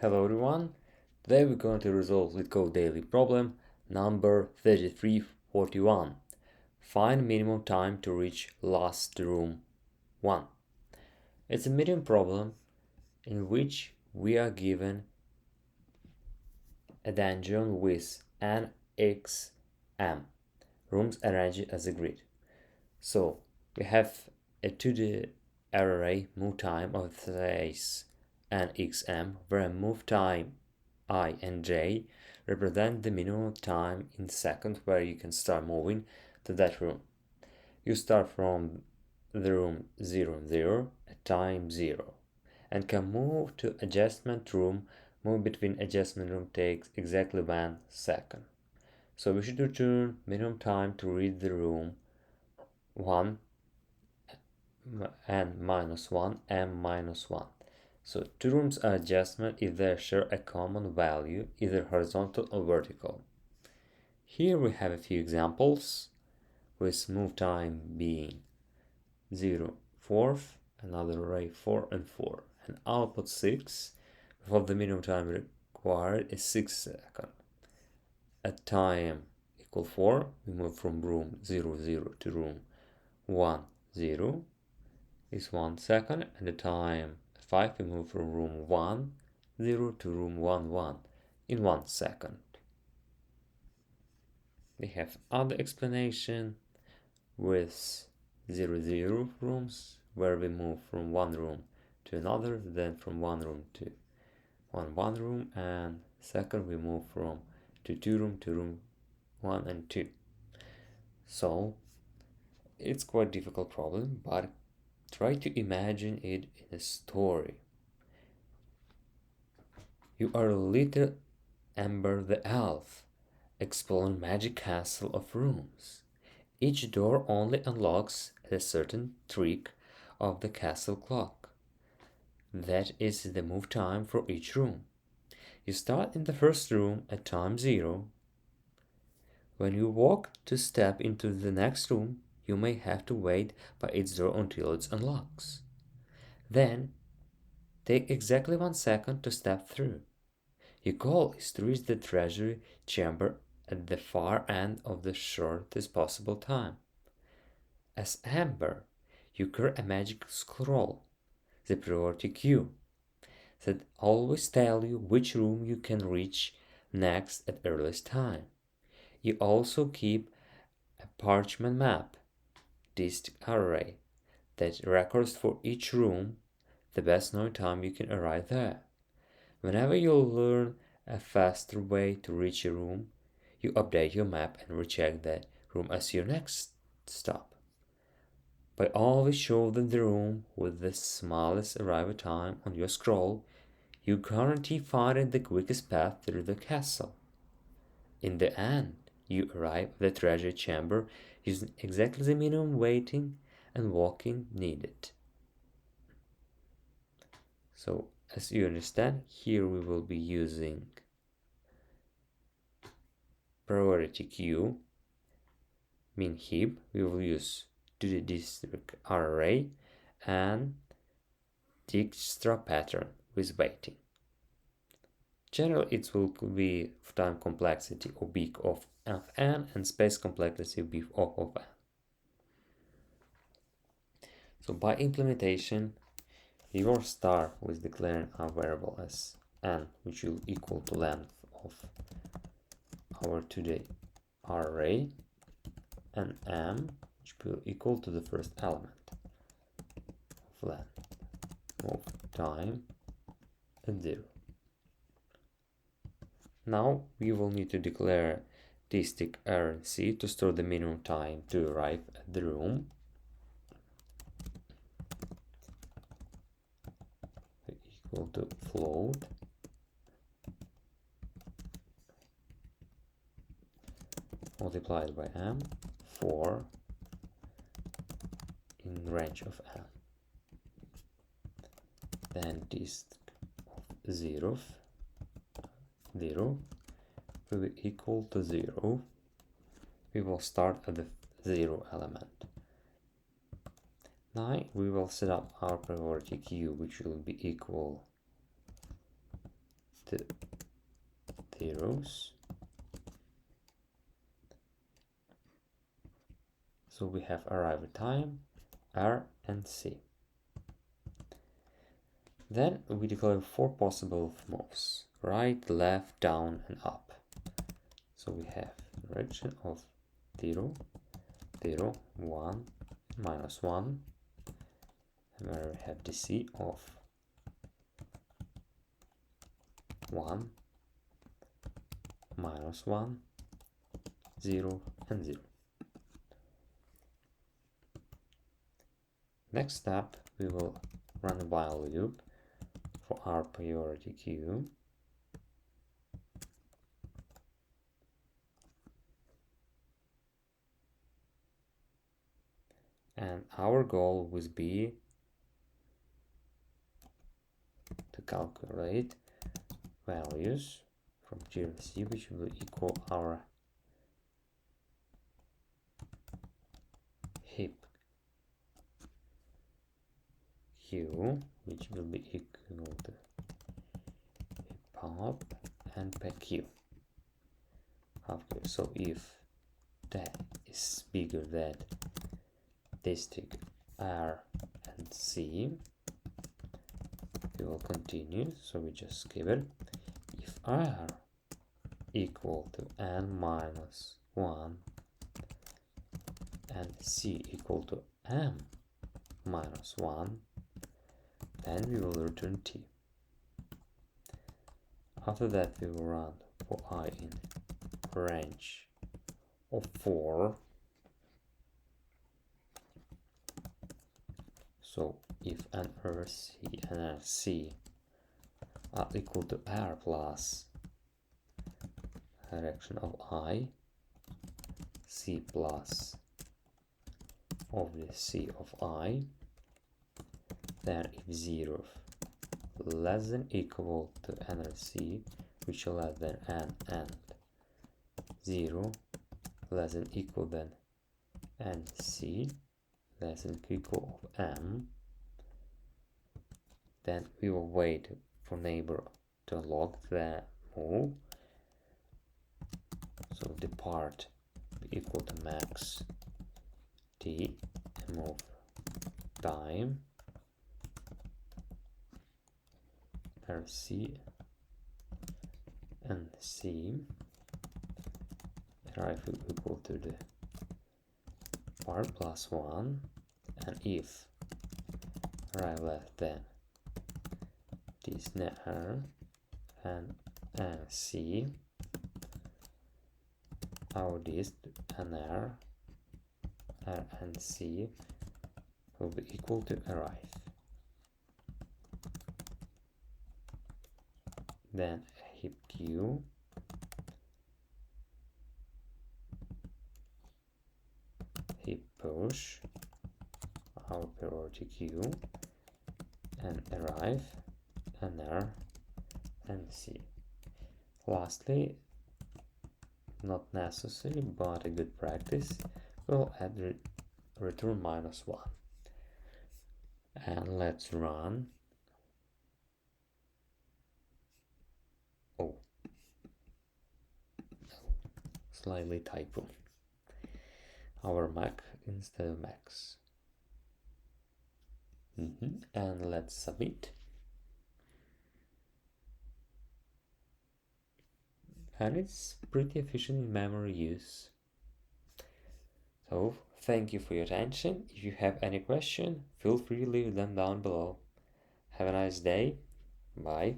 Hello everyone, today we're going to resolve LeetCode daily problem number 3341. Find minimum time to reach last room 1. It's a medium problem in which we are given a dungeon with n, x, m, rooms arranged as a grid. So we have a 2D array move time of space n, x, m, where move time I and j represent the minimum time in seconds where you can start moving to that room. You start from the room 0, 0 at time 0 and can move to adjustment room. Move between adjustment room takes exactly 1 second. So we should return minimum time to reach the room 1 n minus 1 m minus 1. So two rooms are adjustment if they share a common value, either horizontal or vertical. Here we have a few examples, with move time being 0, 4, another array 4 and 4, and output 6, before the minimum time required is 6 seconds. At time equal 4, we move from room 0, 0 to room 1, 0 is 1 second, and the time 5 we move from room 1, 0 to room 1, 1 in 1 second. We have other explanation with 0, 0 rooms, where we move from one room to another, then from one room to one room, and second we move from two room to room 1 and 2. So it's quite a difficult problem, but try to imagine it in a story. You are little Ember the Elf, exploring magic castle of rooms. Each door only unlocks a certain trick of the castle clock. That is the move time for each room. You start in the first room at time 0. When you walk to step into the next room, you may have to wait by its door until it unlocks. Then, take exactly 1 second to step through. Your goal is to reach the treasury chamber at the far end of the shortest possible time. As Ember, you carry a magic scroll, the priority queue, that always tells you which room you can reach next at earliest time. You also keep a parchment map, Dijkstra array, that records for each room the best known time you can arrive there. Whenever you learn a faster way to reach a room, you update your map and recheck that room as your next stop. By always showing the room with the smallest arrival time on your scroll, you guarantee finding the quickest path through the castle. In the end, you arrive at the treasure chamber using exactly the minimum waiting and walking needed. So, as you understand, here we will be using priority queue, Min-heap. We will use to the district array and Dijkstra pattern with waiting. Generally, it will be time complexity O big of n and space complexity big of n. So by implementation, you will start with declaring a variable as n, which will equal to length of our today array, and m, which will equal to the first element of length of time and 0. Now we will need to declare static RNC to store the minimum time to arrive at the room. Equal to float multiplied by m for in range of m. Then disk of 0 will be equal to 0. We will start at the 0 element. Now we will set up our priority queue, which will be equal the zeros. So we have arrival time, R and C. Then we declare 4 possible moves: right, left, down, and up. So we have direction of 0, 0, 1, -1, and where we have DC of 1, -1, 0, and 0. Next step, we will run a while loop for our priority queue. And our goal would be to calculate values from GRC, which will equal our heap queue, which will be equal to heap pop and pack queue. So if that is bigger than district R and C, we will continue, so we just skip it. If R equal to n minus 1 and C equal to m minus 1, then we will return T. After that, we will run for I in range of 4. So if nRC and nRC are equal to R plus direction of I, C plus of the C of I, then if 0 less than equal to nRC, which is less than n, and 0 less than equal than nC, less than equal of m, then we will wait for neighbor to unlock the move. So depart equal to max T and move time RC and C arrive equal to the part plus 1, and if arrive less than this R and C, our dist and R and C will be equal to arrive. Then heap Q heap push our priority queue and arrive and R and C. Lastly, not necessary but a good practice, we'll add return -1. And let's run. Oh, slightly typo. Our Mac instead of Max. And let's submit. And it's pretty efficient in memory use. So thank you for your attention. If you have any question, feel free to leave them down below. Have a nice day. Bye.